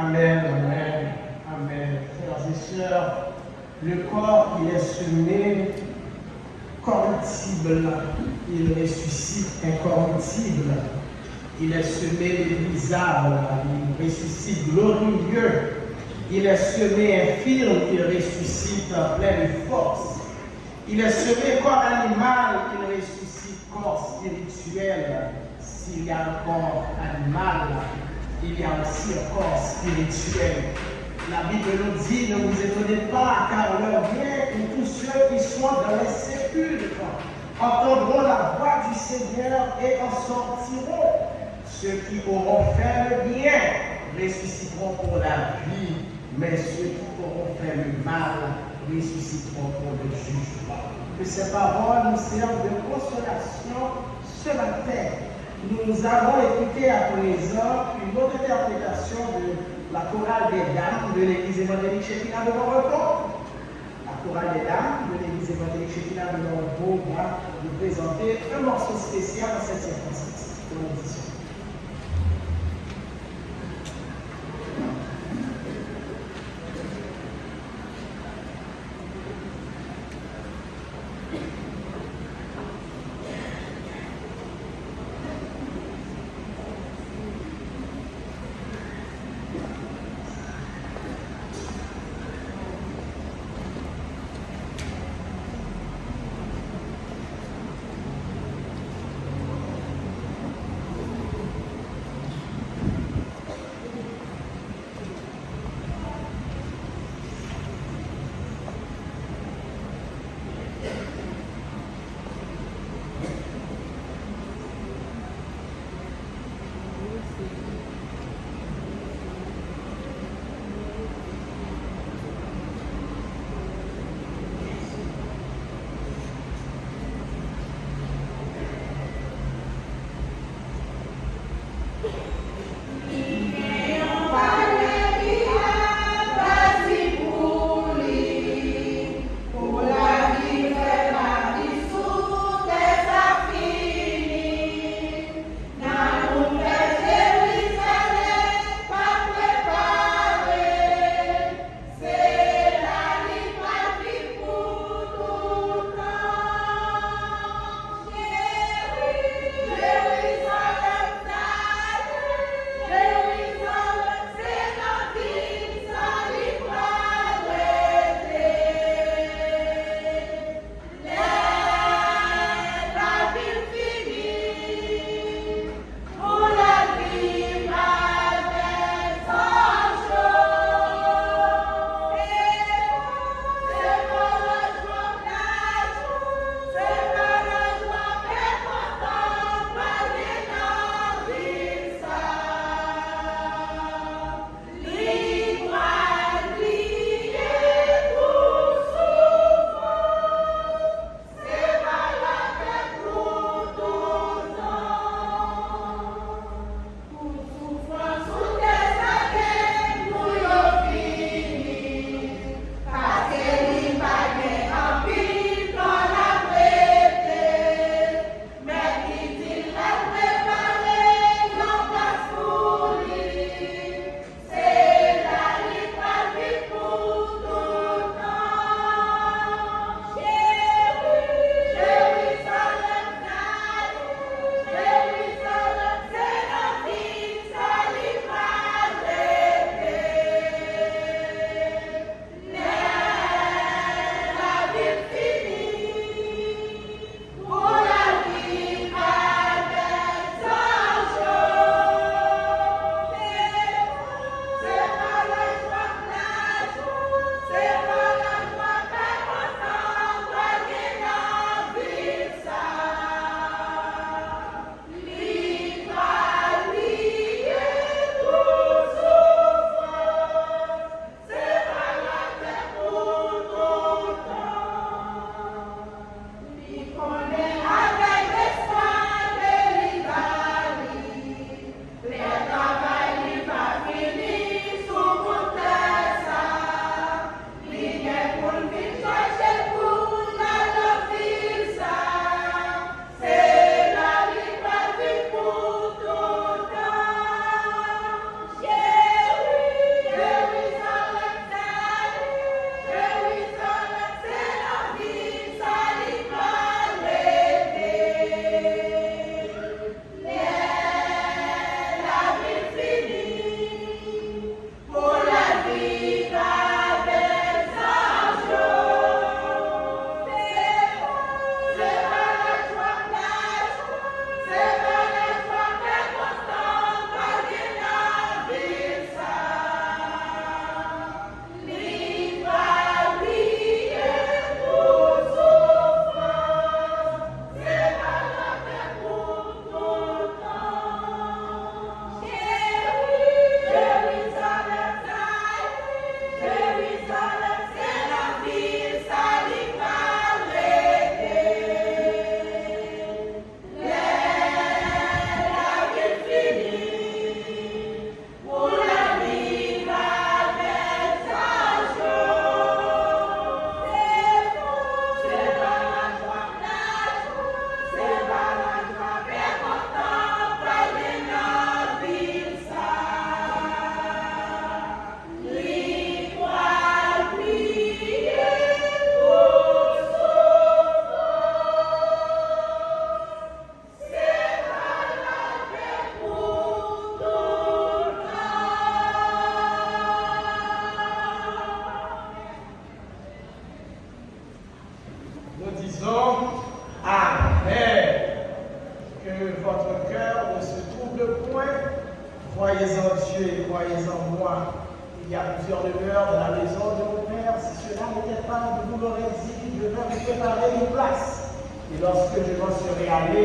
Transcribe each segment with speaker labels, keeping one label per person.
Speaker 1: Amen, amen, amen. Frères et sœurs, le corps, il est semé corruptible, il ressuscite incorruptible. Il est semé méprisable, il ressuscite glorieux. Il est semé infirme, il ressuscite en pleine force. Il est semé corps animal, il ressuscite corps spirituel. S'il y a un corps animal, il y a aussi un corps spirituel. La Bible nous dit, ne vous étonnez pas, car l'heure vient où tous ceux qui sont dans les sépulcres entendront la voix du Seigneur et en sortiront. Ceux qui auront fait le bien ressusciteront pour la vie, mais ceux qui auront fait le mal ressusciteront pour le jugement. Que ces paroles nous servent de consolation ce matin. Nous avons écouté à présent une autre interprétation de la chorale des dames de l'église évangélique Shekinah de Montreton. La chorale des dames de l'église évangélique Shekinah de Montreton va nous présenter un morceau spécial dans cette circonstance de l'audition. votre cœur ne se trouble point. Croyez en Dieu et croyez en moi. Il y a plusieurs demeures dans la maison de mon Père. Si cela n'était pas, je vous l'aurais dit, je vais vous préparer une place. Et lorsque je m'en serai allé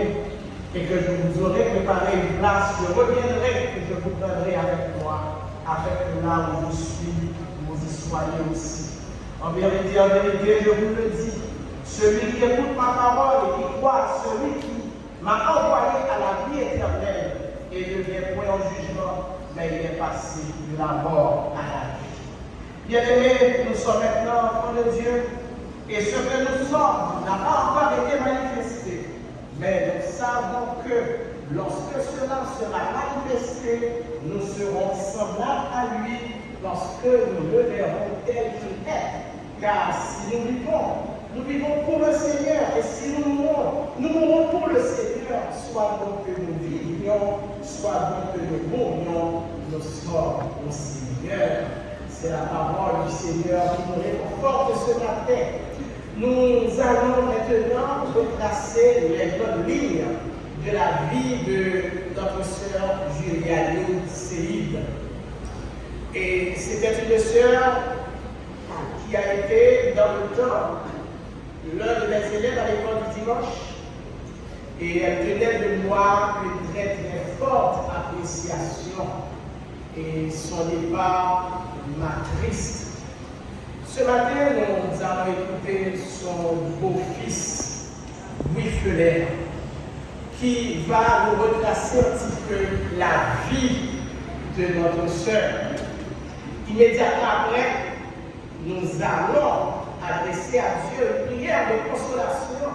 Speaker 1: et que je vous aurai préparé une place, je reviendrai et je vous prendrai avec moi, afin que là où je suis, vous y soyez aussi. En vérité, je vous le dis, celui qui écoute ma parole et qui croit, celui qui m'a envoyé à la vie éternelle et ne vient point en jugement, mais il est passé de la mort à la vie. Bien-aimés, nous sommes maintenant enfants de Dieu, et ce que nous sommes n'a pas encore été manifesté. Mais nous savons que lorsque cela sera manifesté, nous serons semblables à lui, parce que nous le verrons tel qu'il est. Car si nous vivons pour le Seigneur, et si nous mourrons pour le Seigneur, soit donc que nous vivions, soit donc que nous mourions, nous sommes au Seigneur. C'est la parole du Seigneur qui nous réconforte ce matin. Nous allons maintenant retracer les grandes lignes de la vie de notre sœur Juliane Séide. Et c'était une sœur qui a été dans le temps l'un de mes élèves à l'école du dimanche. Et elle tenait de moi une très très forte appréciation. Et son départ m'attriste. Ce matin, nous allons écouter son beau-fils, Louis Feller, qui va nous retracer un petit peu la vie de notre sœur. Immédiatement après, nous allons adresser à Dieu une prière de consolation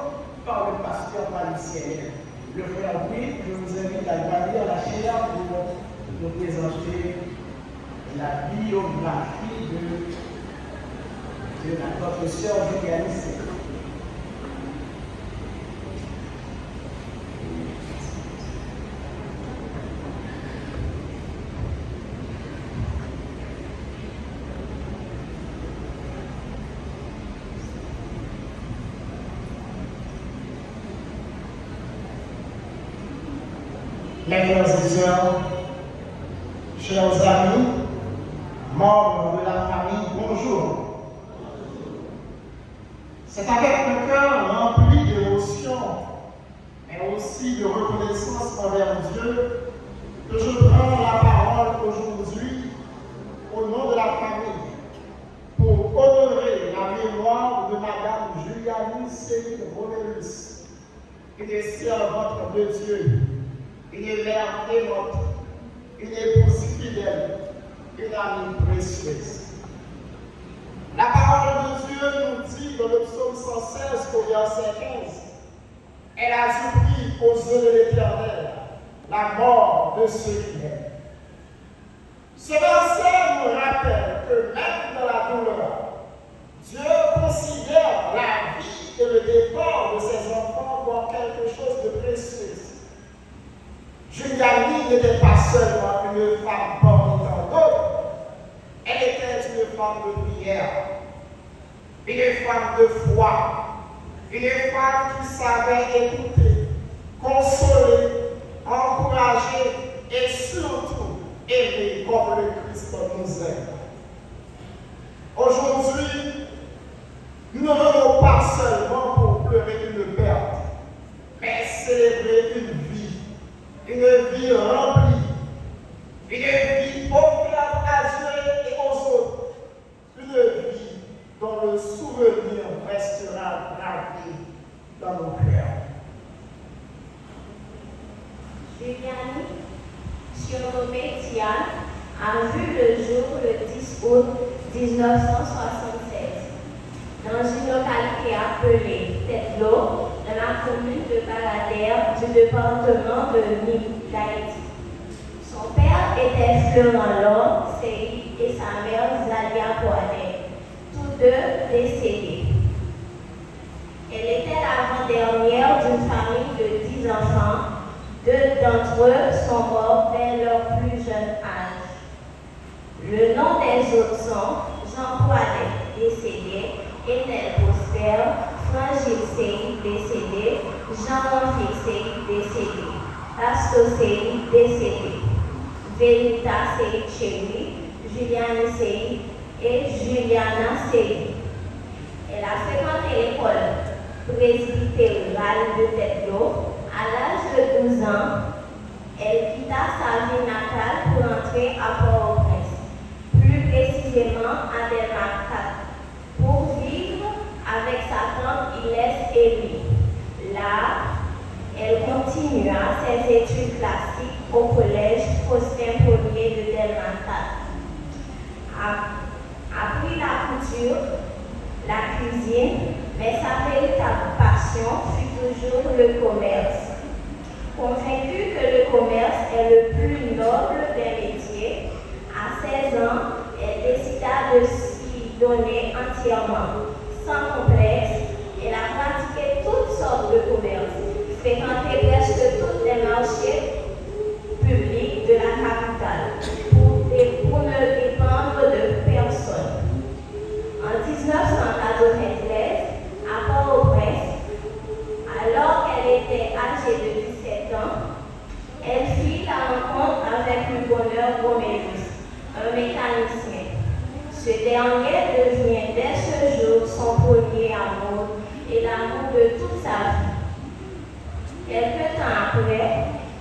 Speaker 1: par le pasteur Palicien. Le frère Louis, je vous invite à gagner la chair pour nous présenter la biographie de notre sœur Juliane Séide.
Speaker 2: Mes frères et sœurs, chers amis, membres de la famille, bonjour. C'est avec le cœur rempli d'émotion, mais aussi de reconnaissance envers Dieu, que je prends la parole aujourd'hui au nom de la famille pour honorer la mémoire de Madame Juliane Séide Romélus, une servante de Dieu, une mère dévote, une épouse fidèle, une amie précieuse. La parole de Dieu nous dit dans le psaume 116 au verset 15, elle a supplie aux yeux de l'Éternel la mort de ceux qui l'aiment. Ce verset nous rappelle que même dans la douleur, Dieu considère la vie et le départ de ses enfants comme quelque chose de précieux. Juliane n'était pas seulement une femme parmi tant d'autres, elle était une femme de prière, une femme de foi, une femme qui savait écouter, consoler, encourager et surtout aimer comme le Christ nous aime. Aujourd'hui, nous ne venons pas seulement pour pleurer une perte, mais célébrer une vie remplie, une vie offerte à Dieu et aux autres, une vie dont le souvenir restera gravé dans nos cœurs.
Speaker 3: Juliane, surnommée Tiane, a vu le jour le 10 août 1976 dans une localité appelée Tête-L'eau, dans la commune de Baladère du département de d'Haïti. Son père était Florent Lord Séide et sa mère Zalia Poinet, tous deux décédés. Elle était l'avant-dernière d'une famille de 10 enfants. Deux d'entre eux sont morts dès leur plus jeune âge. Le nom des autres sont Jean Poinet, décédé, Enel Prosper, Frangile Séide, décédé, Jean-Henri Séide, décédé. Tastos décédé, Vérita Chéri, Juliane Séi et Juliana Séi. Elle a fréquenté l'école presbytérale de Tête-d'Eau. À l'âge de 12 ans, elle quitta sa ville natale pour entrer à Port-au-Prince, plus précisément à Delmarque 4, pour vivre avec sa tante Inès et lui. Là, elle continua ses études classiques au collège Faustin Paulier de Delmarque 4. Apprit la couture, la cuisine, mais sa véritable passion fut toujours le commerce. Convaincue que le commerce est le plus noble des métiers, à 16 ans, elle décida de s'y donner entièrement, sans complexe. Elle a pratiqué toutes sortes de commerces, fréquenté presque tous les marchés publics de la capitale pour ne dépendre de personne. En 1993, à Port-au-Prince, alors qu'elle était âgée de 17 ans, elle fit la rencontre avec le bonheur Romélus, un mécanicien. Ce dernier devient dès ce jour son premier amour et l'amour de toute sa vie. Quelque temps après,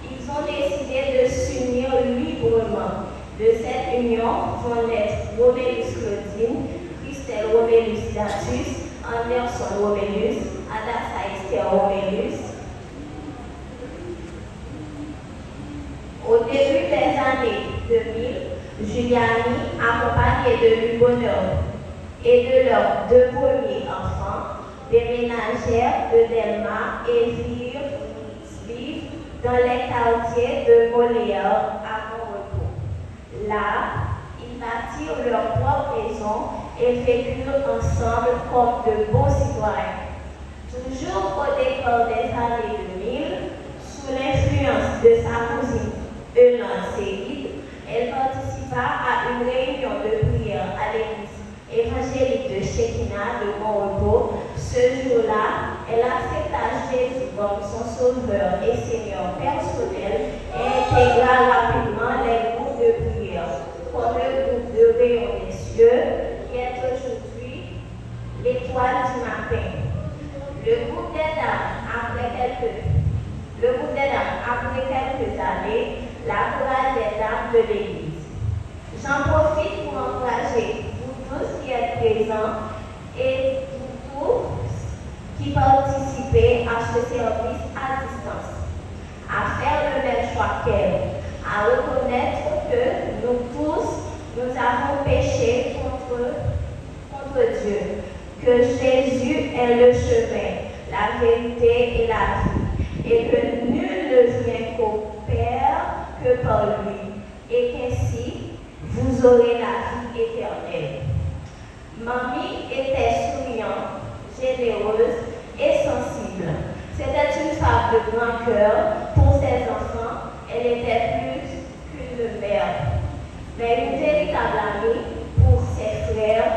Speaker 3: ils ont décidé de s'unir librement. De cette union vont naître Romélus Claudine, Christelle Romélus Datus, Anderson Romélus, Adassa Esther Romélus. Au début des années 2000, Juliani, accompagnée de Louis Bonheur et de leurs 2 premiers enfants, déménagèrent de Delma et vivent dans les quartiers de Montréal à Montrecourt. Là, ils bâtirent leur propre maison et vécurent ensemble comme de beaux citoyens. Toujours au départ des années 2000, sous l'influence de sa cousine Eulance Séide, elle participa à une réunion de prière à l'église évangélique de Shekinah de Montrecourt. Ce jour-là, elle accepta Jésus comme son sauveur et Seigneur personnel et intégra rapidement les groupes de prière, comme le groupe de Rayon des cieux, qui est aujourd'hui l'étoile du matin. Le groupe des dames, après quelques années, la chorale des dames de l'église. J'en profite pour encourager vous tous qui êtes présents et vous tous qui participez à ce service à distance, à faire le même choix qu'elle, à reconnaître que nous tous, nous avons péché contre Dieu, que Jésus est le chemin, la vérité et la vie, et que nul ne vient qu'au Père que par lui, et qu'ainsi vous aurez la vie éternelle. Mamie était souriante, généreuse et sensible. C'était une femme de grand cœur pour ses enfants. Elle était plus qu'une mère, mais une véritable amie pour ses frères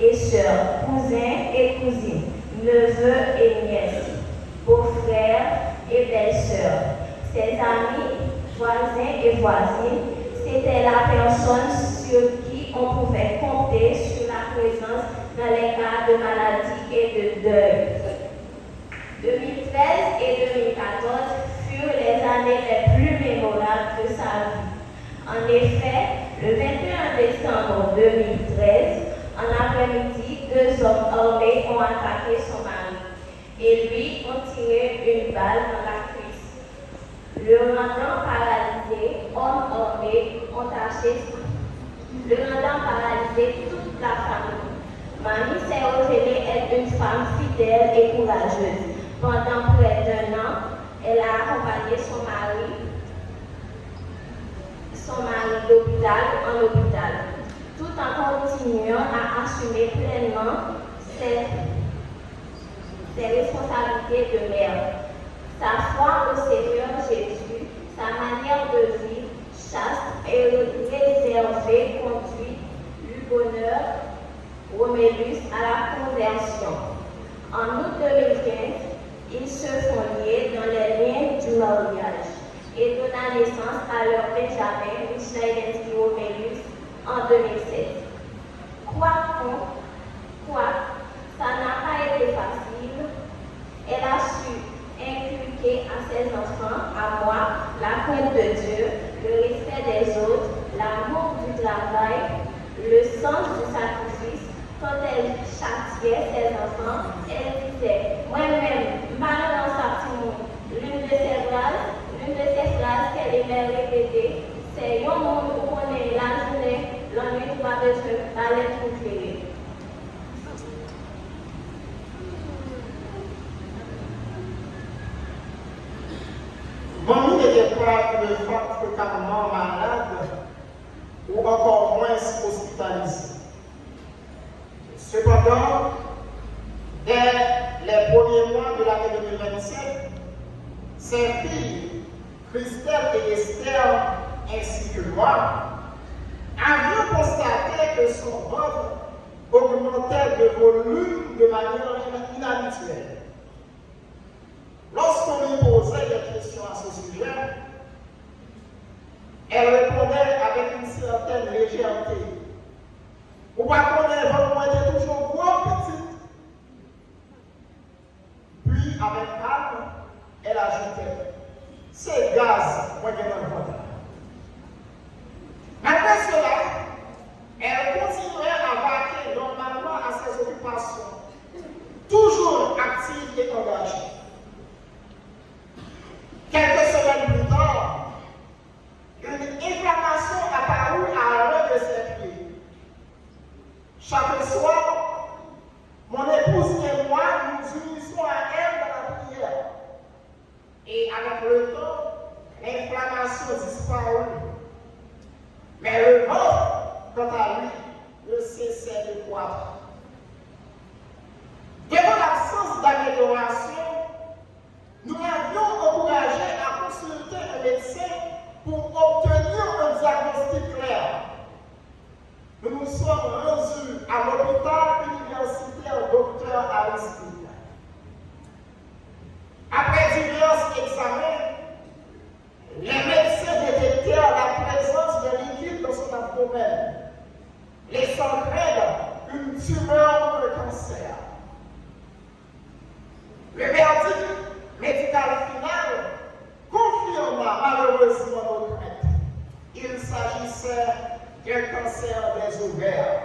Speaker 3: et sœurs, cousins et cousines, neveux et nièces, beaux-frères et belles-sœurs. Ses amis, voisins et voisines, c'était la personne sur qui on pouvait compter sur la présence dans les cas de maladie et de deuil. 2013 et 2014 furent les années les plus mémorables de sa vie. En effet, le 21 décembre 2013, en après-midi, 2 hommes armés ont attaqué son mari et lui ont tiré une balle dans la cuisse. Le rendant paralysé, hommes armés ont paralysé toute la famille. Mamie s'est révélée être une femme fidèle et courageuse. Pendant près d'1 an, elle a accompagné son mari d'hôpital en hôpital, tout en continuant à assumer pleinement ses responsabilités de mère. Sa foi au Seigneur Jésus, sa manière de vivre chaste et réservée conduit du bonheur Romélus à la conversion. En août 2015, ils se font lier dans les liens du mariage. Et la naissance à leur Benjamin Michelin-Romélus en 2007. Quoi, ça n'a pas été facile. Elle a su inculquer à ses enfants, à moi, la crainte de Dieu, le respect des autres, l'amour du travail, le sens du sacrifice. Quand elle châtiait ses enfants, elle disait, moi-même, malheur en sortir. L'une de ces phrases qu'elle aimait répéter, c'est un monde où on est la journée, la nuit va besoin d'aller trouver.
Speaker 2: Mamie n'était pas une femme fréquemment malade ou encore moins hospitalisée. Cependant, dès les premiers mois de l'année 2027, ses filles, Christelle et Esther, ainsi que moi, avions constaté que son ventre augmentait de volume de manière inhabituelle. Lorsqu'on lui posait des questions à ce sujet, elle répondait avec une certaine légèreté. Ou pas qu'on ait vraiment été toujours gros petite. Puis, avec calme, elle ajoutait, c'est gaz, moi qui ai dans le ventre. Après cela, elle continuait à vaquer normalement à ses occupations, toujours active et engagée. Quelques semaines plus tard, une inflammation apparut à l'un de ses pieds. Chaque soir, mon épouse et moi nous unissons à elle dans la prière. Et avec le temps, l'inflammation disparut. Mais le ventre, quant à lui, ne cessait de croître. Devant l'absence d'amélioration, nous l'avions encouragé à consulter un médecin pour obtenir un diagnostic clair. Nous nous sommes rendus à l'hôpital universitaire Dr. Aristide. Après divers examens, les médecins détectèrent la présence de liquide dans son abdomen, laissant craindre une tumeur ou un cancer. Le verdict médical final confirma malheureusement nos craintes. Il s'agissait d'un cancer des ovaires.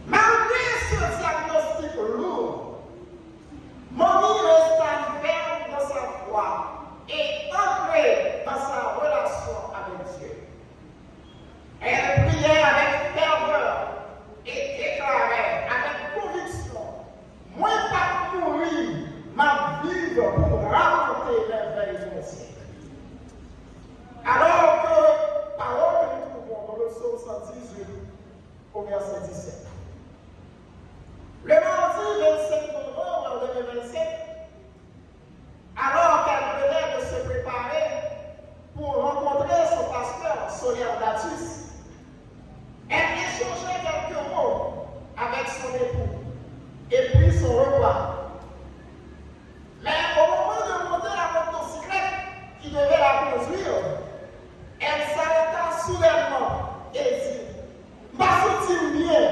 Speaker 2: Malgré ce diagnostic lourd, Mamie resta ferme dans sa foi et ancrée dans sa relation avec Dieu. Elle priait avec ferveur et déclarait avec conviction, moi pas mourir, ma vie pour raconter les veilles du ciel. Alors que, parole que nous trouvons dans le psaume 118 au verset 17. Le mardi 25 novembre 2027, alors qu'elle venait de se préparer pour rencontrer son pasteur, Solaire Datus, elle échangeait quelques mots avec son époux et puis son repas. Mais au moment de monter la motocyclette qui devait la conduire, elle s'arrêta soudainement et dit, m'a senti bien.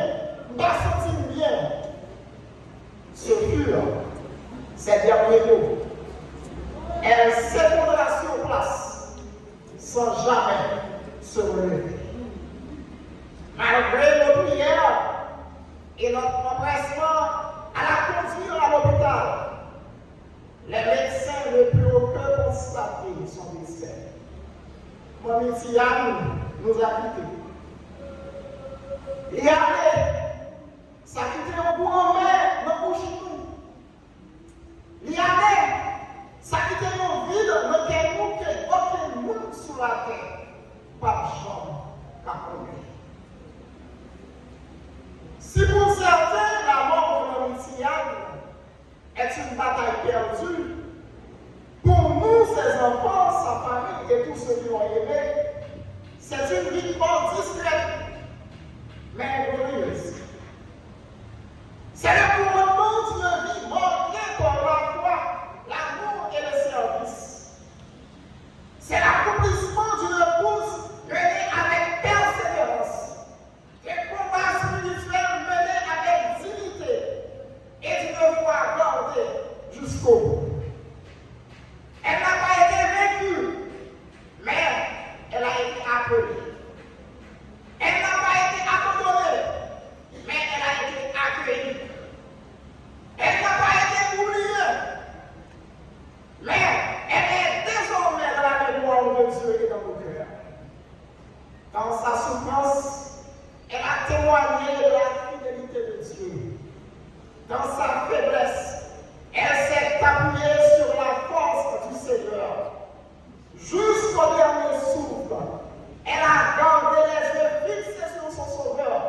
Speaker 2: Ce furent ses derniers mots. Elle s'effondra sur place sans jamais se relever. Malgré nos prières et notre empressement à la conduire à l'hôpital, les médecins ne purent que constater son décès. Mamie Tiane nous a quittés. Il y avait, ça a quitté un grand-mère dans le chou. Il y avait, ça a quitté un vide dans lequel aucun monde sous la terre, pas jambe qu'à connaître. Si pour certains, la mort de Mamie Tiane est une bataille perdue, pour nous, ses enfants, sa famille et tous ceux qui l'ont aimé, c'est une victoire discrète, mais glorieuse. C'est le couronnement d'une vie marquée par la foi, l'amour et le service. l'accomplissement d'une épouse menée avec persévérance, des combats spirituels menés avec dignité et d'une foi gardée jusqu'au bout. Elle n'a pas été vaincue, mais elle a été appelée. Elle n'a pas été abandonnée, mais elle a été accueillie. Elle n'a pas été oubliée, mais elle est désormais dans la mémoire de Dieu et dans nos cœurs. Dans sa souffrance, elle a témoigné de la fidélité de Dieu. Dans sa faiblesse, elle s'est appuyée sur la force du Seigneur. Jusqu'au dernier souffle, elle a gardé les yeux fixés sur son Sauveur,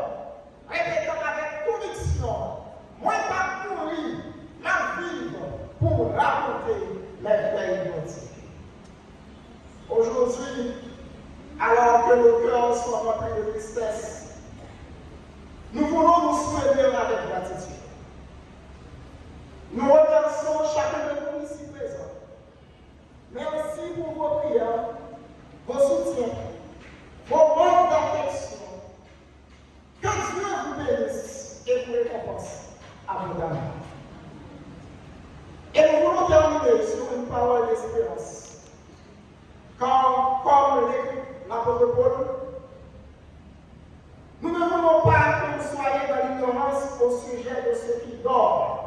Speaker 2: répétant avec conviction, moi pas mourir, ma vivre pour raconter les veilles identiques. Aujourd'hui, alors que nos cœurs sont remplis de tristesse, nous voulons nous souvenir avec gratitude. Nous remercions chacun de vous ici présents. Merci pour vos prières, vos soutiens, vos manques d'affection. Que Dieu vous bénisse et vous récompense abondamment. Et nous voulons terminer sur une parole d'espérance. Car, comme l'écrit l'apôtre Paul, nous ne voulons pas que vous soyez dans l'ignorance au sujet de ceux qui dorment,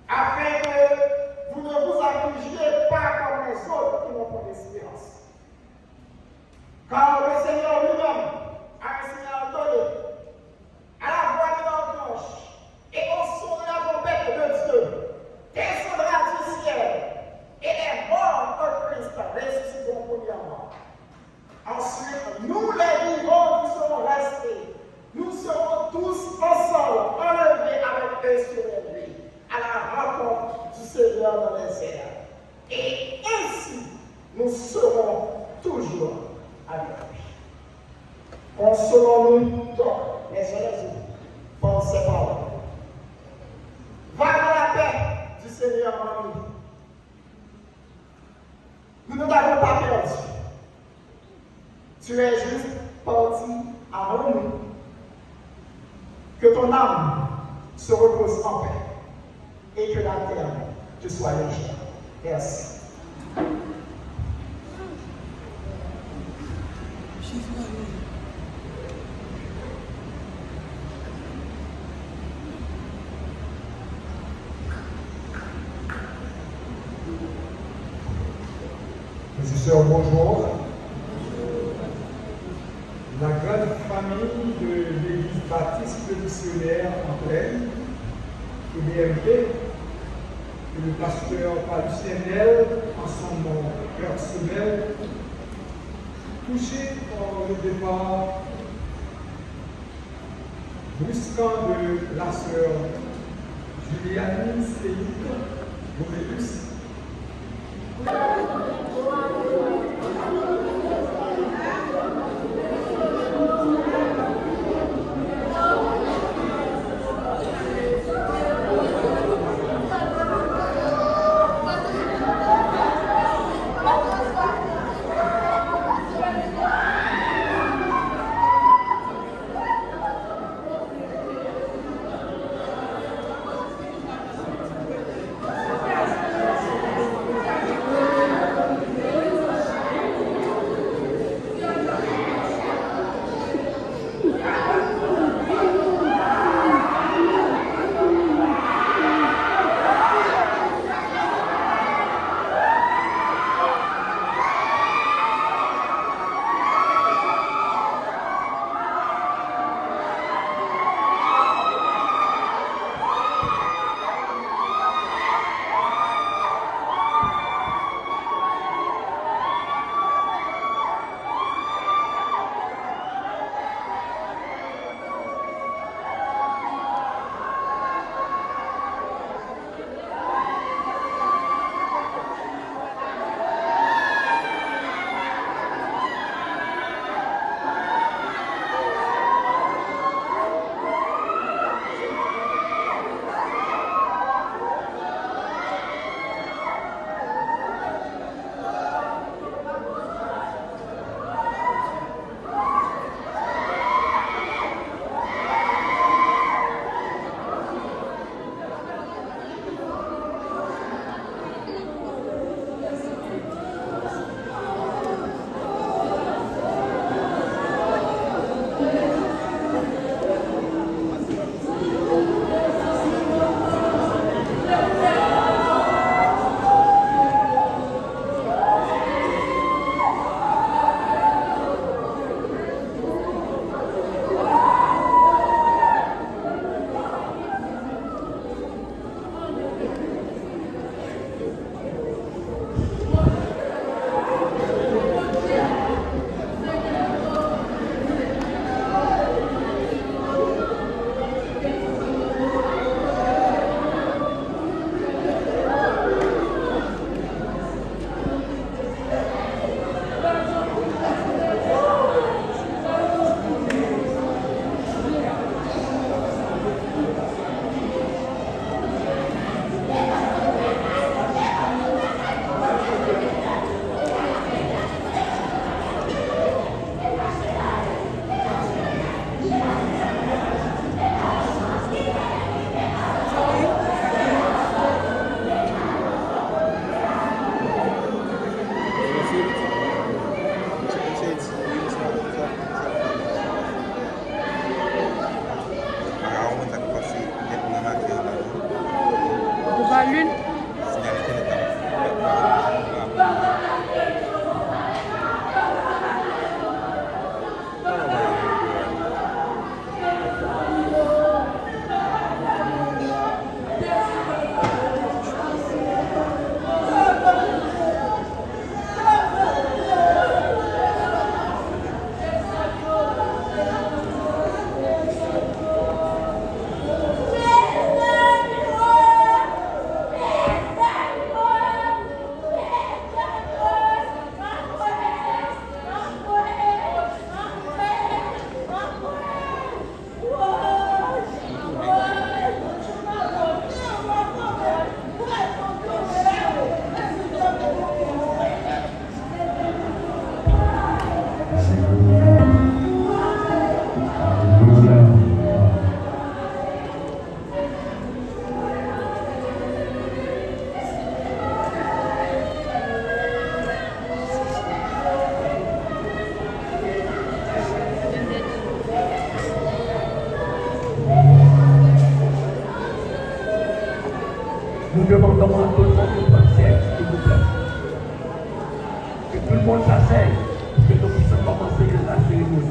Speaker 2: afin que vous ne vous affligiez pas comme les autres qui n'ont pas d'espérance. Car le Seigneur lui-même a ainsi ordonné à la voix de l'ange et au son de la trompette de Dieu, descendra du ciel et les morts en Christ ressusciteront premièrement. Ensuite, nous les vivants qui serons restés, nous serons tous ensemble enlevés avec eux sur les nuits à la rencontre du Seigneur dans les airs. Et ainsi, nous serons toujours avec lui. Consolons-nous donc les uns les autres par ces paroles. Va dans la paix du Seigneur en nous. Nous ne t'avons pas perdu. Tu es juste parti avant nous. Que ton âme se repose en paix et que la terre te soit légère. Merci.
Speaker 4: Mes sœurs, bonjour. La grande famille de l'Église baptiste missionnaire en Plaine, EBMP, et le pasteur Palucienel, en son nom personnel, touché par le départ brusquant de la sœur Juliane Séic Bourélus.
Speaker 5: nous demandons tout le monde de prendre siège, s'il vous plaît. Que tout le monde s'asseye, pour que nous puissions commencer la cérémonie.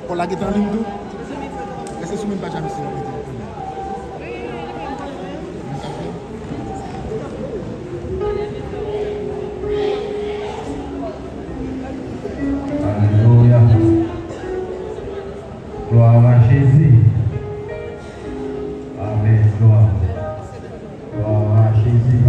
Speaker 6: Pour la guitare en ligne tout, est-ce que c'est même pas jamais sur
Speaker 7: Alléluia. Gloire à Jésus. Amen. Gloire. Gloire à Jésus.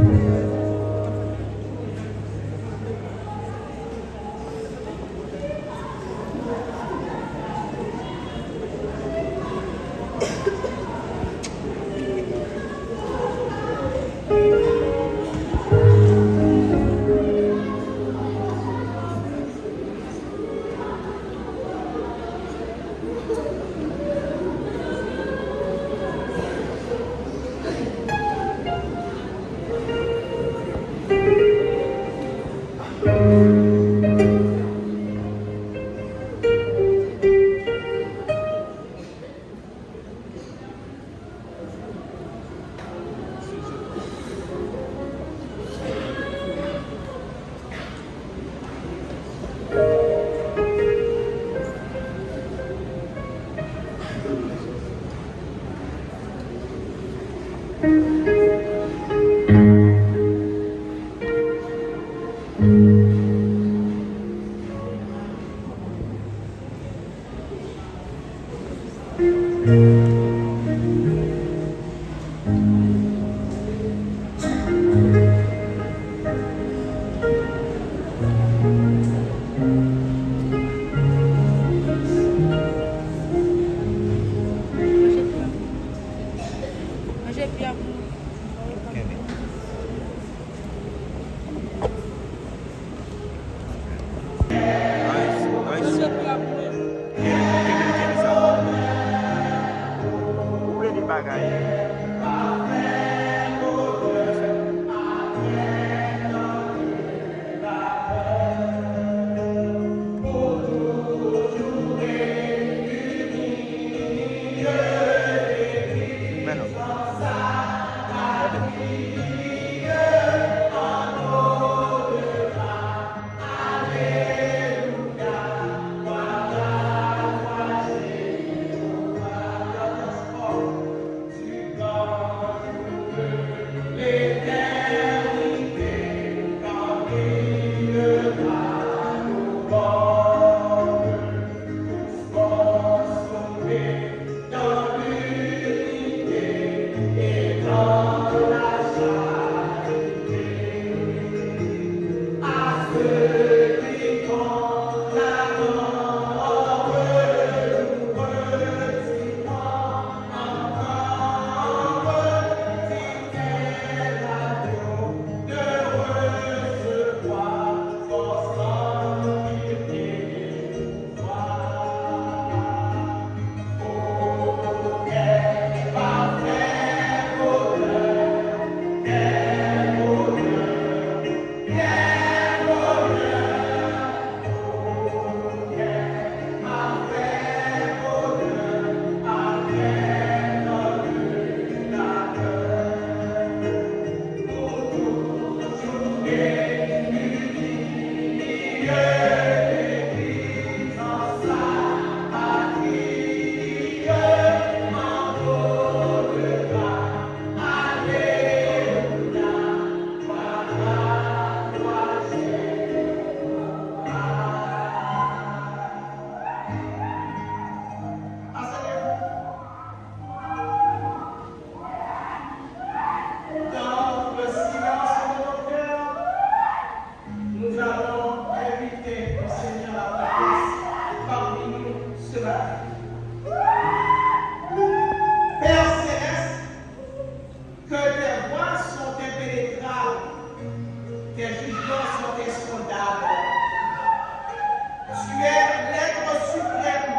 Speaker 1: es l'être suprême.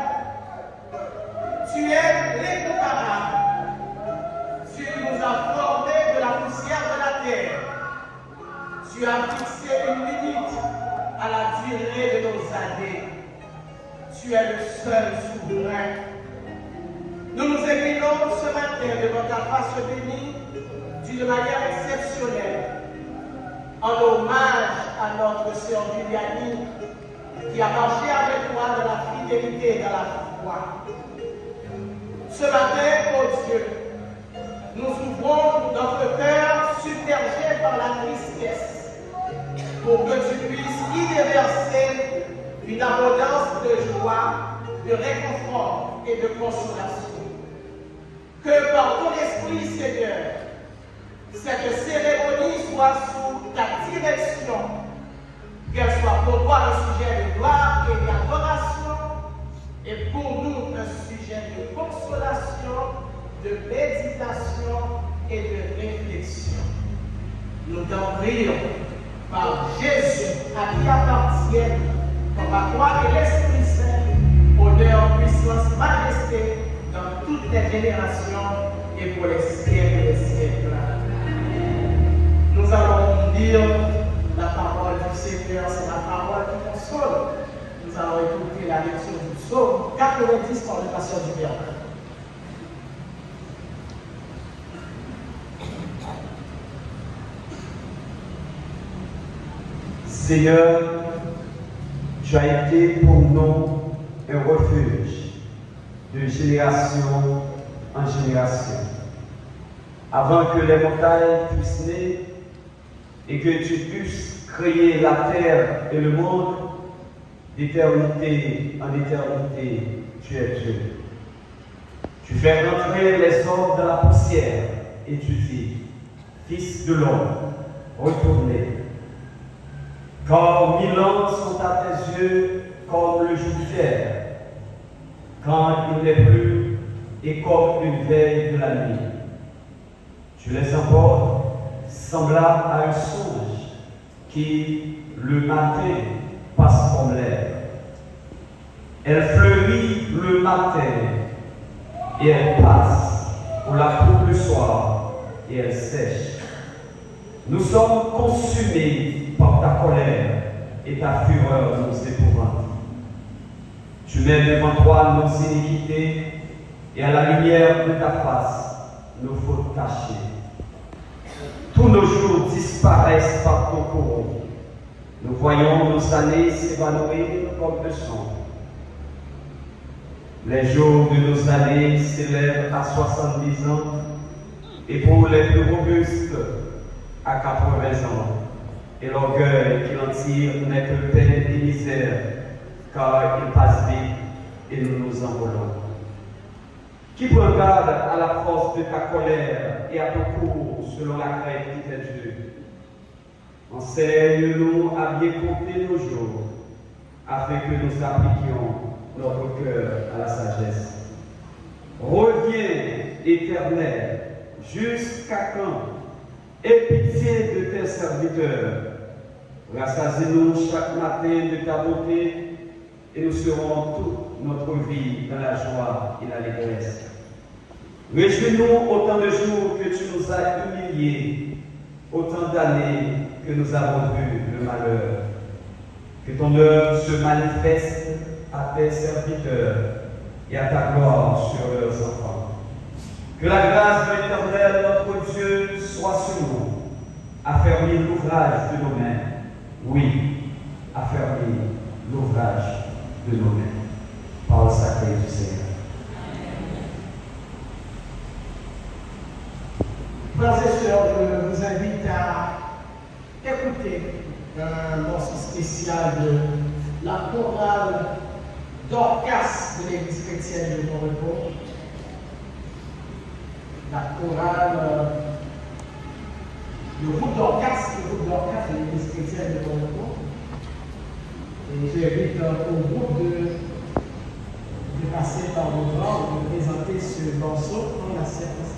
Speaker 1: Tu es l'incomparable. Tu nous as formés de la poussière de la terre. Tu as fixé une limite à la durée de nos années. Tu es le seul souverain. Nous nous inclinons ce matin devant ta face bénie d'une manière exceptionnelle, en hommage à notre sœur Viviane qui a marché avec toi dans la fidélité et dans la foi. Ce matin, ô Dieu, nous ouvrons notre cœur submergé par la tristesse pour que tu puisses y déverser une abondance de joie, de réconfort et de consolation. Que par ton esprit, Seigneur, cette cérémonie soit sous ta direction, qu'elle soit pour toi un sujet de gloire et d'adoration, et pour nous un sujet de consolation, de méditation et de réflexion. Nous t'en prions par Jésus, à qui appartiennent, comme à toi et l'Esprit Saint, honneur, puissance, majesté, dans toutes les générations et pour les siècles des siècles. Nous allons lire la parole du Seigneur, c'est la parole qui console. Nous allons écouter la lecture du psaume 90 par le pasteur du Verbe.
Speaker 8: Seigneur, tu as été pour nous un refuge de génération en génération. Avant que les montagnes puissent naître et que tu puisses créer la terre et le monde, d'éternité en éternité, tu es Dieu. Tu fais rentrer les hommes dans la poussière et tu dis, Fils de l'homme, retournez. Car 1000 ans sont à tes yeux comme le jour d'hier, quand il n'est plus, et comme une veille de la nuit. Tu les emportes semblables à un songe qui, le matin, passe comme l'air. Elle fleurit le matin et elle passe. On la coupe le soir et elle sèche. Nous sommes consumés par ta colère et ta fureur nous épouvante. Tu mets devant toi nos iniquités et à la lumière de ta face, nos fautes cachées. Tous nos jours disparaissent par ton courroux. Nous voyons nos années s'évanouir comme le sang. Les jours de nos années s'élèvent à 70 ans et pour les plus robustes, à 80 ans. Et l'orgueil qui en tire n'est que peine et misère, car il passe vite et nous nous envolons. Qui prend garde à la force de ta colère et à ton cours selon la crainte qui t'est due. Enseigne-nous à bien compter nos jours, afin que nous appliquions notre cœur à la sagesse. Reviens, Éternel, jusqu'à quand? Aie pitié de tes serviteurs. Rassasie-nous chaque matin de ta bonté et nous serons toute notre vie dans la joie et l'allégresse. Réjouis-nous autant de jours que tu nous as humiliés, autant d'années que nous avons vu le malheur. Que ton œuvre se manifeste à tes serviteurs et à ta gloire sur leurs enfants. Que la grâce de l'Éternel, notre Dieu, soit sur nous. Affermir l'ouvrage de nos mains. Oui, affermir l'ouvrage de nos mains. Parole sacrée du Seigneur.
Speaker 1: Frères et sœurs, je vous invite à écouter un morceau spécial de la chorale Dorcas de l'Église chrétienne de Bon-Repos. La chorale le groupe Dorcas de l'Église chrétienne de Bon-Repos. Et j'invite au groupe de passer par vos bras ou de présenter ce morceau dans la circonstance.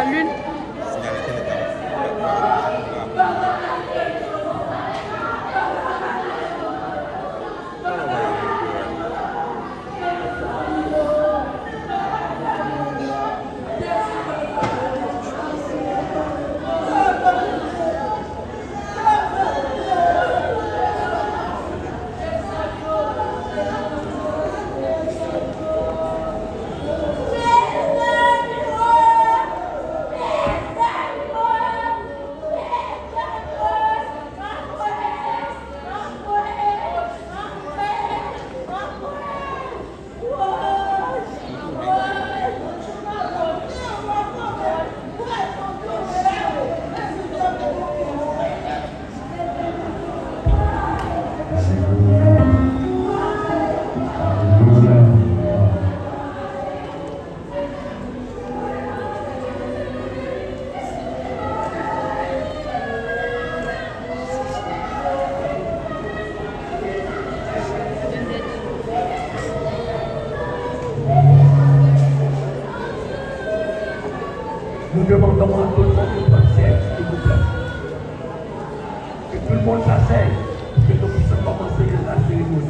Speaker 9: la lune.
Speaker 5: Nous demandons à tout le monde de prendre siège, s'il vous plaît. Que tout le monde s'asseye, pour que nous puissions commencer la cérémonie.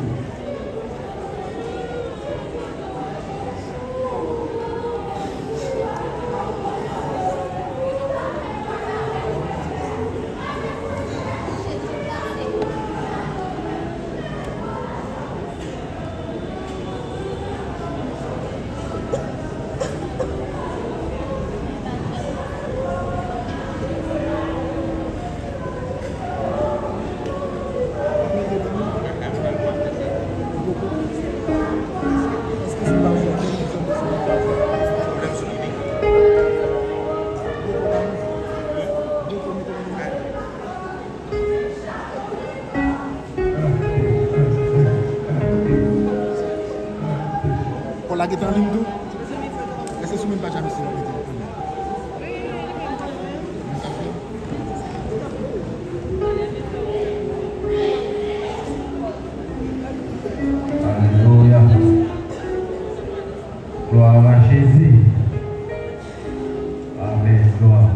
Speaker 6: Pour la guitare en ligne tout. Est-ce que c'est même pas jamais sur
Speaker 7: Alléluia. Gloire à Jésus. Amen. Gloire.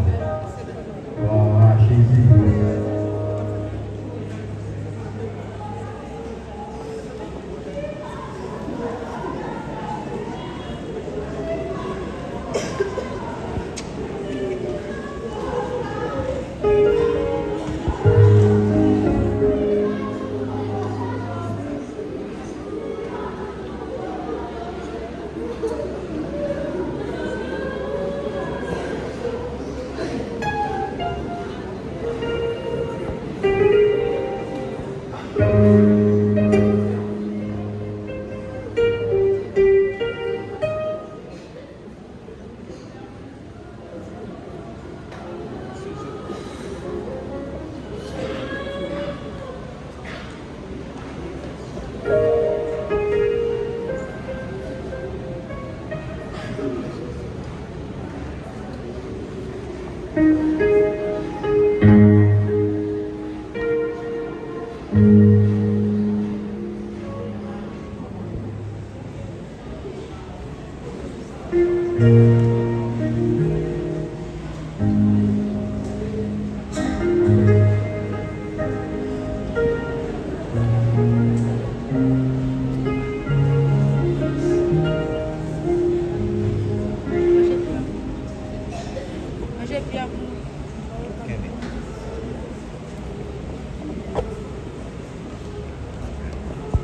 Speaker 7: Gloire à Jésus.
Speaker 6: Thank you.